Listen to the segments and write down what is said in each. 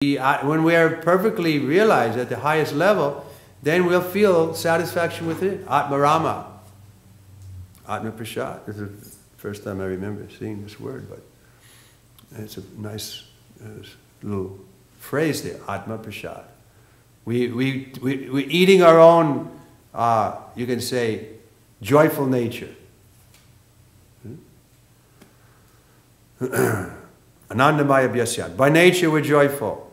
when we are perfectly realized at the highest level, then we'll feel satisfaction within. Atmarama. Atma Prasad. This is the first time I remember seeing this word, but it's a nice little phrase there, Atma Prasad. We're eating our own, you can say, joyful nature. Anandamaya Bhyasyat. By nature we're joyful.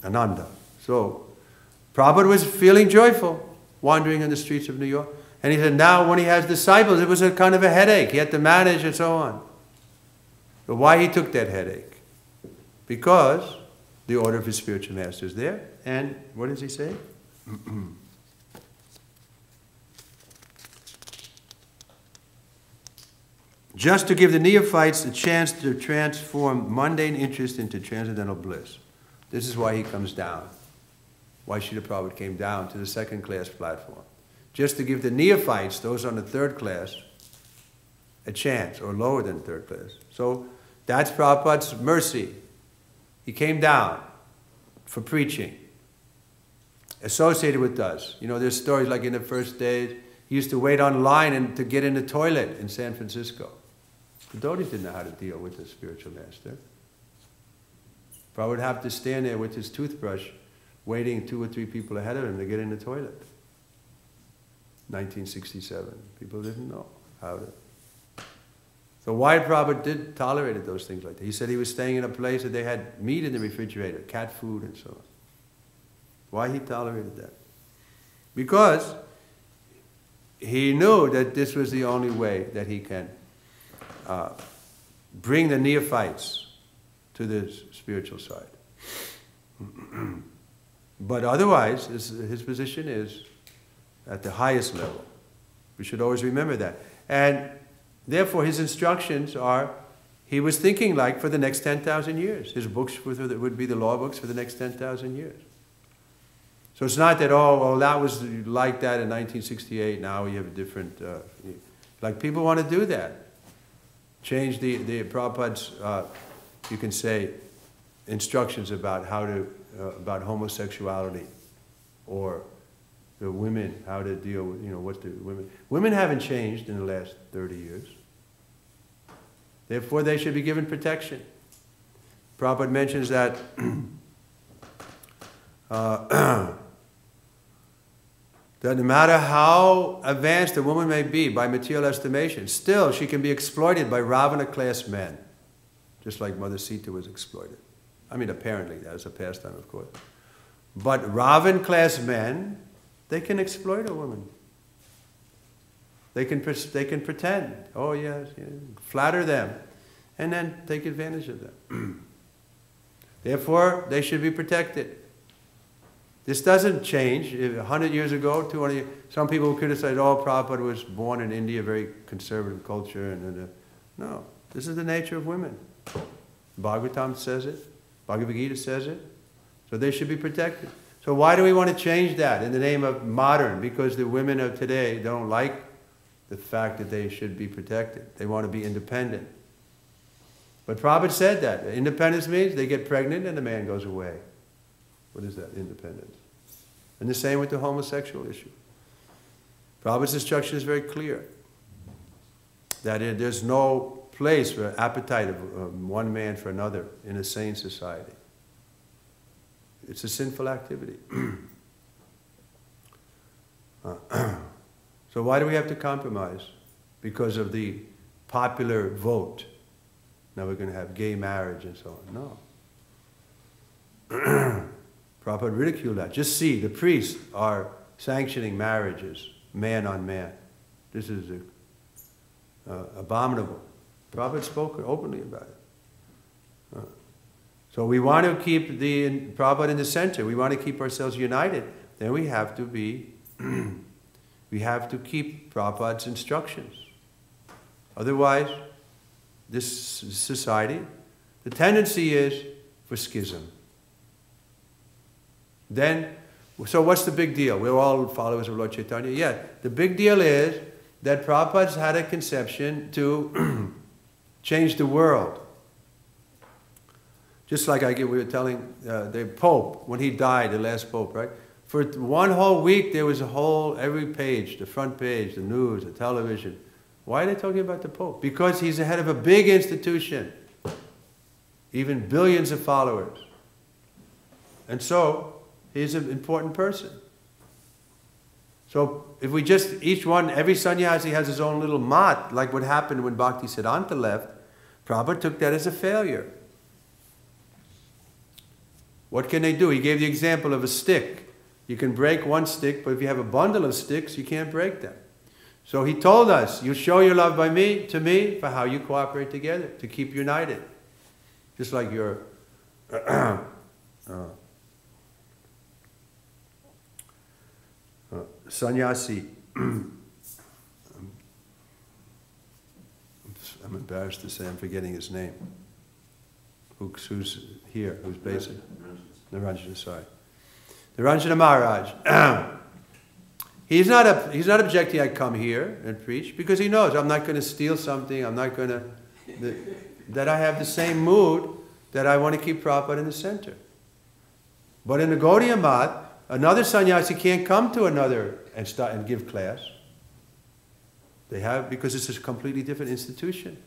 Ananda. So, Prabhupada was feeling joyful, wandering in the streets of New York. And he said now when he has disciples, it was a kind of a headache. He had to manage and so on. But why he took that headache? Because the order of his spiritual master is there. And what does he say? Just to give the neophytes a chance to transform mundane interest into transcendental bliss. This is why he comes down. Why Srila Prabhupada came down to the second class platform. Just to give the neophytes, those on the third class, a chance, or lower than third class. So that's Prabhupada's mercy. He came down for preaching. Associated with us. You know, there's stories like in the first days, he used to wait online and to get in the toilet in San Francisco. The devotees didn't know how to deal with the spiritual master. Prabhupada would have to stand there with his toothbrush, waiting 2 or 3 people ahead of him to get in the toilet. 1967. People didn't know how to. So why Prabhupada tolerated those things like that? He said he was staying in a place that they had meat in the refrigerator, cat food and so on. Why he tolerated that? Because he knew that this was the only way that he can bring the neophytes to the spiritual side. But otherwise, his position is at the highest level. We should always remember that. And therefore, his instructions are, he was thinking like for the next 10,000 years. His books would be the law books for the next 10,000 years. So it's not that, oh, well, that was like that in 1968, now we have a different, like people want to do that. Change the Prabhupada's, you can say, instructions about how to, about homosexuality, or the women, how to deal with, you know, what the women. Women haven't changed in the last 30 years. Therefore, they should be given protection. Prabhupada mentions that that no matter how advanced a woman may be by material estimation, still she can be exploited by Ravana class men, just like Mother Sita was exploited. I mean, apparently, that was a pastime, of course. But Ravan class men, they can exploit a woman. They can pretend, oh yes, yes, flatter them, and then take advantage of them. Therefore, they should be protected. This doesn't change. 100 years ago, 200 years, some people criticize, oh, Prabhupada was born in India, very conservative culture. No, this is the nature of women. Bhagavatam says it. Bhagavad Gita says it. So they should be protected. So why do we want to change that in the name of modern? Because the women of today don't like the fact that they should be protected. They want to be independent. But Prabhupada said that. Independence means they get pregnant and the man goes away. What is that? Independence. And the same with the homosexual issue. Prabhupada's instruction is very clear. That there's no place for appetite of one man for another in a sane society. It's a sinful activity. So why do we have to compromise? Because of the popular vote. Now we're going to have gay marriage and so on. No. Prabhupada ridiculed that. Just see, the priests are sanctioning marriages, man on man. This is abominable. Prabhupada spoke openly about it. So we want to keep Prabhupada in the center. We want to keep ourselves united. Then we have to be, we have to keep Prabhupada's instructions. Otherwise, this society, the tendency is for schism. Then, so what's the big deal? We're all followers of Lord Chaitanya. Yeah, the big deal is that Prabhupada's had a conception to change the world. Just like we were telling the Pope, when he died, the last Pope, right? For one whole week, there was every page, the front page, the news, the television. Why are they talking about the Pope? Because he's the head of a big institution, even billions of followers. And so, he's an important person. So, if we just, every sannyasi has his own little mat, like what happened when Bhaktisiddhanta left, Prabhupada took that as a failure. What can they do? He gave the example of a stick. You can break one stick, but if you have a bundle of sticks, you can't break them. So he told us, you show your love to me, for how you cooperate together, to keep united. Just like your sannyasi. I'm embarrassed to say I'm forgetting his name. Who's here? Who's basically? Naranjana, sorry. Naranjana Maharaj. He's not objecting I come here and preach, because he knows I'm not going to steal something, I'm not going to... that I have the same mood that I want to keep Prabhupada in the center. But in the Gaudiya Math, another sannyasi can't come to another and give class. Because it's a completely different institution.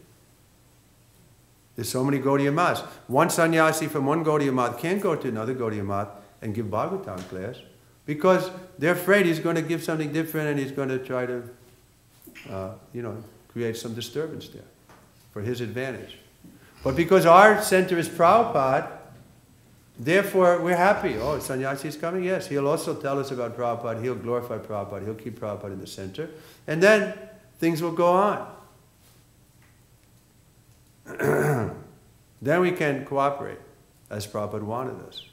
There's so many Gaudiya Maths. One sannyasi from one Gaudiya Math can't go to another Gaudiya Math and give Bhagavatam class, because they're afraid he's going to give something different and he's going to try to, create some disturbance there for his advantage. But because our center is Prabhupada, therefore we're happy. Oh, sannyasi is coming? Yes. He'll also tell us about Prabhupada. He'll glorify Prabhupada. He'll keep Prabhupada in the center. And then things will go on. Then we can cooperate as Prabhupada wanted us.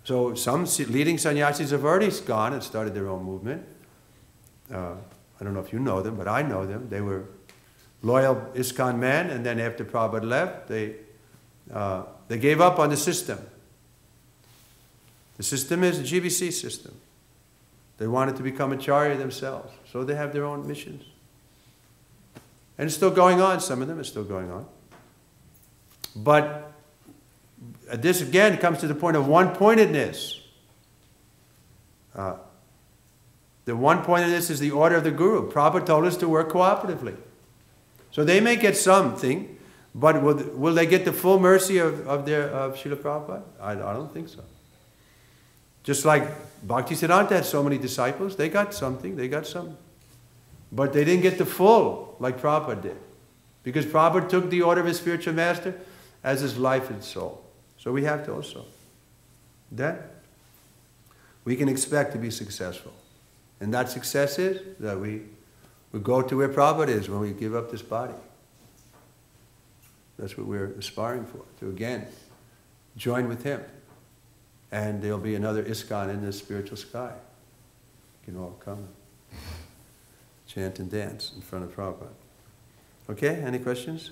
So some leading sannyasis have already gone and started their own movement. I don't know if you know them, but I know them. They were loyal ISKCON men, and then after Prabhupada left, they gave up on the system. The system is the GBC system. They wanted to become acharya themselves, so they have their own missions. And it's still going on, some of them are still going on. But this again comes to the point of one-pointedness. The one-pointedness is the order of the Guru. Prabhupada told us to work cooperatively. So they may get something, but will they get the full mercy of Srila Prabhupada? I don't think so. Just like Bhaktisiddhanta had so many disciples, they got something, they got some. But they didn't get the full like Prabhupada did. Because Prabhupada took the order of his spiritual master as his life and soul. So we have to also. Then we can expect to be successful. And that success is that we go to where Prabhupada is when we give up this body. That's what we're aspiring for, to again join with him. And there'll be another ISKCON in the spiritual sky. You can all come, chant and dance in front of Prabhupada. Okay, any questions?